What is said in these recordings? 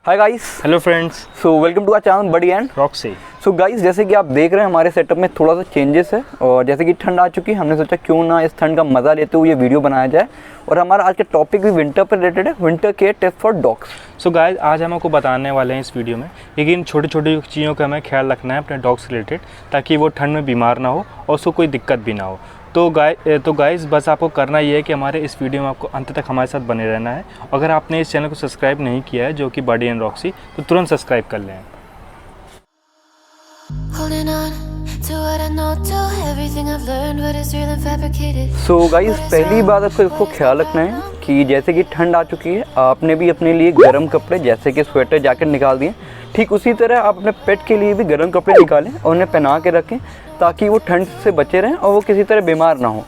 Hi guys, hello friends, so welcome to our channel buddy and Roxy. So guys, जैसे कि आप देख रहे हैं हमारे सेटअप में थोड़ा सा चेंजेस है और जैसे कि ठंड आ चुकी है, हमने सोचा क्यों ना इस ठंड का मज़ा लेते हुए ये वीडियो बनाया जाए। और हमारा आज का टॉपिक भी विंटर पर रिलेटेड है, winter care tips for dogs. So guys, आज हम आपको बताने वाले हैं इस वीडियो में लेकिन छोटी छोटी चीज़ों का हमें ख्याल रखना है अपने डॉग्स से रिलेटेड, ताकि वो ठंड में बीमार ना हो और उसको कोई दिक्कत भी ना हो। तो गाइस बस आपको करना ये है कि हमारे इस वीडियो में आपको अंत तक हमारे साथ बने रहना है। अगर आपने इस चैनल को सब्सक्राइब नहीं किया है, जो कि बडी एंड रॉक्सी, तो तुरंत सब्सक्राइब कर लें। सो गाइस, पहली बात आपको इसको ख्याल रखना है कि जैसे कि ठंड आ चुकी है, आपने भी अपने लिए गर्म कपड़े जैसे कि स्वेटर जैकेट निकाल दिए, ठीक उसी तरह आप अपने पेट के लिए भी गर्म कपड़े निकालें और उन्हें पहना के रखें ताकि वो ठंड से बचे रहें और वो किसी तरह बीमार ना हो।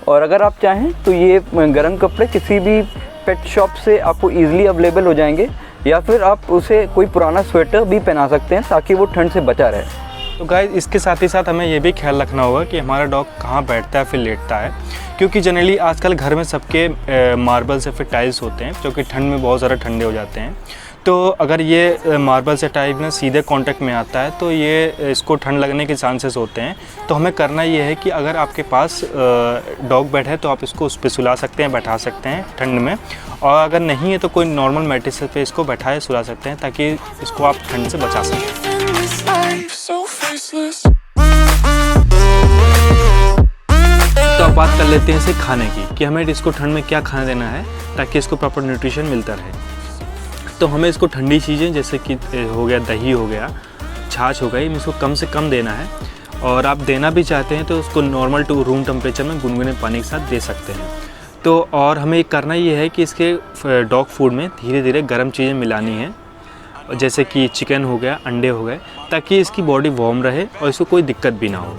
और अगर आप चाहें तो ये गर्म कपड़े किसी भी पेट शॉप से आपको ईज़िली अवेलेबल हो जाएंगे, या फिर आप उसे कोई पुराना स्वेटर भी पहना सकते हैं ताकि वो ठंड से बचा रहे। तो गाइस, इसके साथ ही साथ हमें ये भी ख्याल रखना होगा कि हमारा डॉग कहाँ बैठता है फिर लेटता है, क्योंकि जनरली आजकल घर में सबके मार्बल्स या फिर टाइल्स होते हैं जो कि ठंड में बहुत ज़्यादा ठंडे हो जाते हैं। तो अगर ये मार्बल से टाइल ना सीधे कांटेक्ट में आता है तो ये इसको ठंड लगने के चांसेस होते हैं। तो हमें करना ये है कि अगर आपके पास डॉग बेड है तो आप इसको उस पर सुला सकते हैं, बैठा सकते हैं ठंड में, और अगर नहीं है तो कोई नॉर्मल मैट्रेस पे इसको बैठाए सुला सकते हैं ताकि इसको आप ठंड से बचा सकें। तो अब बात कर लेते हैं इसे खाने की, कि हमें इसको ठंड में क्या खाना देना है ताकि इसको प्रॉपर न्यूट्रिशन मिलता रहे। तो हमें इसको ठंडी चीज़ें जैसे कि हो गया दही हो गया, छाछ हो गई, इसको कम से कम देना है। और आप देना भी चाहते हैं तो उसको नॉर्मल टू रूम टेम्परेचर में गुनगुने पानी के साथ दे सकते हैं। तो और हमें करना ये है कि इसके डॉग फूड में धीरे धीरे गर्म चीज़ें मिलानी है, जैसे कि चिकन हो गया, अंडे हो गए, ताकि इसकी बॉडी वार्म रहे और इसको कोई दिक्कत भी ना हो।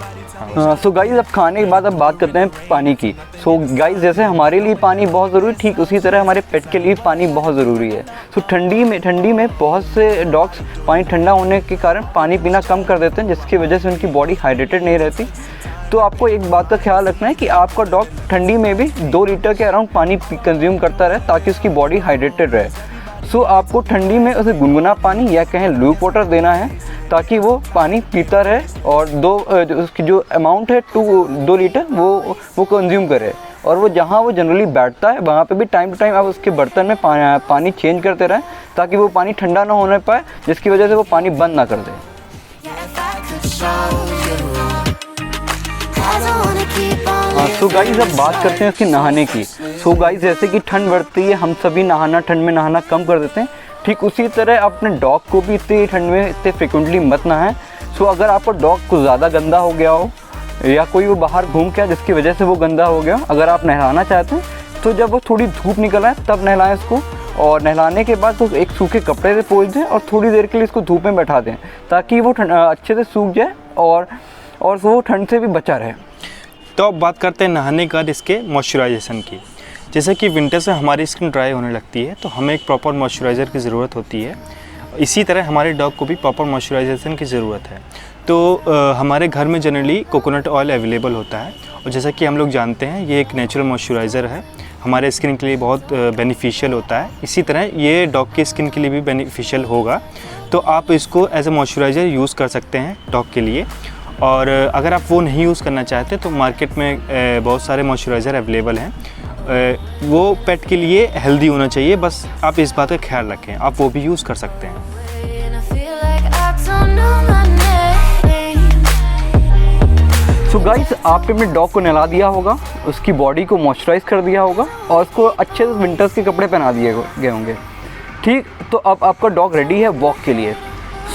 सो गाइस, अब खाने के बाद अब बात करते हैं पानी की। सो गाइस, जैसे हमारे लिए पानी बहुत ज़रूरी है, ठीक उसी तरह हमारे पेट के लिए पानी बहुत ज़रूरी है। सो ठंडी में बहुत से डॉग्स पानी ठंडा होने के कारण पानी पीना कम कर देते हैं, जिसकी वजह से उनकी बॉडी हाइड्रेटेड नहीं रहती। तो आपको एक बात का ख्याल रखना है कि आपका डॉग ठंडी में भी 2 लीटर के अराउंड पानी कंज्यूम करता रहे ताकि उसकी बॉडी हाइड्रेटेड रहे। सो आपको ठंडी में उसे गुनगुना पानी या कहें लूक वाटर देना है ताकि वो पानी पीता रहे और उसकी जो अमाउंट है 2 लीटर वो कंज्यूम करे। और वो जहाँ वो जनरली बैठता है वहाँ पे भी टाइम टू टाइम आप उसके बर्तन में पानी चेंज करते रहें ताकि वो पानी ठंडा ना होने पाए, जिसकी वजह से वो पानी बंद ना कर दे। सो गाइस, अब बात करते हैं इसकी नहाने की। सो गाइस, जैसे कि ठंड बढ़ती है, हम सभी ठंड में नहाना कम कर देते हैं, ठीक उसी तरह अपने डॉग को भी इतनी ठंड में इतने फ्रिक्वेंटली मत नहाएं। सो अगर आपका डॉग कुछ ज़्यादा गंदा हो गया हो या कोई वो बाहर घूम के जिसकी वजह से वो गंदा हो गया, अगर आप नहलाना चाहते हैं तो जब वो थोड़ी धूप निकल आए तब नहलाएं इसको, और नहलाने के बाद तो एक सूखे कपड़े से पोंछ दें और थोड़ी देर के लिए इसको धूप में बैठा दें ताकि वो अच्छे से सूख जाए और वो ठंड से भी बचा रहे। तो अब बात करते हैं नहाने के बाद इसके मॉइस्चराइजेशन की। जैसे कि विंटर से हमारी स्किन ड्राई होने लगती है तो हमें एक प्रॉपर मॉइस्चराइज़र की ज़रूरत होती है। इसी तरह हमारे डॉग को भी प्रॉपर मॉइस्चराइजेशन की ज़रूरत है। तो हमारे घर में जनरली कोकोनट ऑयल अवेलेबल होता है, और जैसा कि हम लोग जानते हैं ये एक नेचुरल मॉइस्चराइज़र है, हमारे स्किन के लिए बहुत बेनिफिशियल होता है। इसी तरह ये डॉग की स्किन के लिए भी बेनिफिशियल होगा। तो आप इसको एज ए मॉइस्चराइज़र यूज़ कर सकते हैं डॉग के लिए। और अगर आप वो नहीं यूज़ करना चाहते तो मार्केट में बहुत सारे मॉइस्चराइज़र अवेलेबल हैं। वो पेट के लिए हेल्दी होना चाहिए, बस आप इस बात का ख्याल रखें, आप वो भी यूज़ कर सकते हैं। सो गाइस, आपने अपने डॉग को नहला दिया होगा, उसकी बॉडी को मॉइस्चराइज कर दिया होगा और उसको अच्छे से विंटर्स के कपड़े पहना दिए गए होंगे, ठीक। तो अब आपका डॉग रेडी है वॉक के लिए।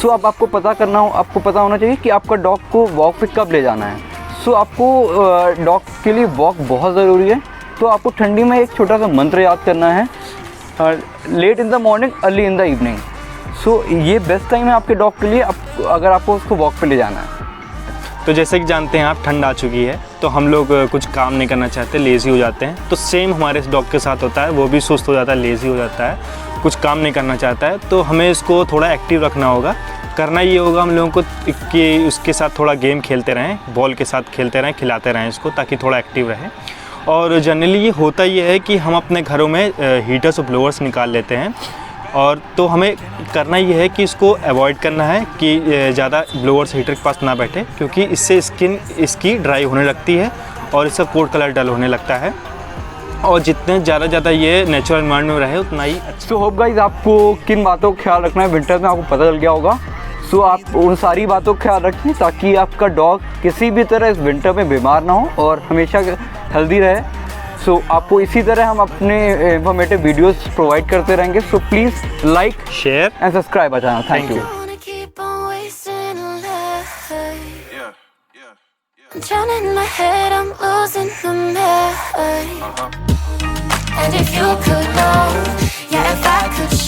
सो अब आपको पता होना चाहिए कि आपका डॉग को वॉक पे कब ले जाना है। सो आपको डॉग के लिए वॉक बहुत ज़रूरी है। तो आपको ठंडी में एक छोटा सा मंत्र याद करना है, late in the morning early in the evening. So ये बेस्ट टाइम है आपके डॉग के लिए अगर आपको उसको वॉक पे ले जाना है। तो जैसे कि जानते हैं आप, ठंड आ चुकी है तो हम लोग कुछ काम नहीं करना चाहते, लेज़ी हो जाते हैं। तो सेम हमारे डॉग के साथ होता है, वो भी सुस्त हो जाता है, लेज़ी हो जाता है, कुछ काम नहीं करना चाहता है। तो हमें इसको थोड़ा एक्टिव रखना होगा। करना ये होगा हम लोगों को कि उसके साथ थोड़ा गेम खेलते रहें, बॉल के साथ खेलते रहें, खिलाते रहें इसको, ताकि थोड़ा एक्टिव रहे। और जनरली ये होता ये है कि हम अपने घरों में हीटर्स और ब्लोअर्स निकाल लेते हैं और तो हमें करना ये है कि इसको अवॉइड करना है कि ज़्यादा ब्लोअर्स हीटर के पास ना बैठे, क्योंकि इससे स्किन इसकी ड्राई होने लगती है और इसका कोट कलर डल होने लगता है। और जितने ज़्यादा ये नेचुरल एनवायरनमेंट में रहे उतना ही अच्छा। सो होप गाइज आपको किन बातों का ख्याल रखना है विंटर में आपको पता चल गया होगा। सो आप उन सारी बातों का ख्याल रखें ताकि आपका डॉग किसी भी तरह इस विंटर में बीमार ना हो और हमेशा हेल्दी रहे। सो आपको इसी तरह हम अपने इंफॉर्मेटिव वीडियोस प्रोवाइड करते रहेंगे। So please like, share and subscribe आ जाना। Thank you. I'm drowning in my head, I'm losing the mind. And if you could know, yeah, if I could